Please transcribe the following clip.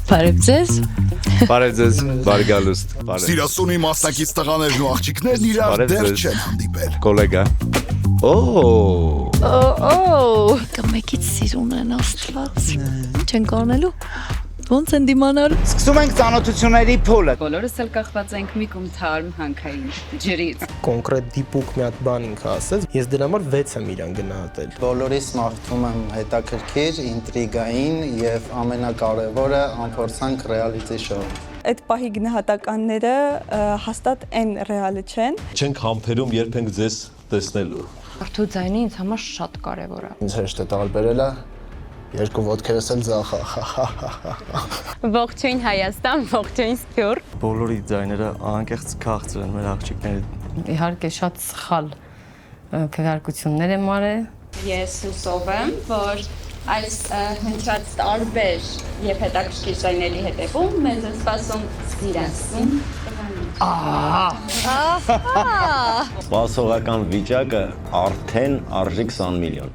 Բարև ձեզ։ Բարև ձեզ, բարգալուստ։ Սիրասունի մասնակից տղաներն ու աղջիկներն իրար դեռ չեն հանդիպել։ Կոլեգա։ Կմեկից սիրուն են Աստված։ Ինչ են կանելու։ Ոնց են դիմանալ։ Սկսում ենք ծանոթությունների փուլը։ Բոլորս էլ կախված ենք մի կում թարմ հանքային ջրից։ Կոնկրետ դիպուկ մի հատ բան ինքը ասեց, ես դրա համար 6 եմ իրան գնահատել։ Բոլորիս մաղթում եմ հետաքրքիր, ինտրիգային եւ ամենակարևորը անփորձանք ռեալիթի շոու։ Այդ պահի գնահատականները հաստատ այն ռեալը չեն։ Չենք համբերում երբենք ձեզ տեսնելու։ Արդու ձայնը ինձ համար շատ կարևոր է։ Ինձ հեշտ է տարբերելը, երկու ոտքերս էլ ձախ։ Ողջույն Հայաստան, ողջույն Սփյուռք։ Բոլորի ձայները անկեղծ քաղցր են մեր աղջիկների։ Իհարկե շատ սխալ քվեարկություններ եմ արել։ Ես հուսով եմ, որ այս հնչած տարբեր եւ հետաքրքիր ձայների հետևում մեզ է սպասում սիրասուն Սպասողական վիճակը արդեն արժի 20 միլիոն։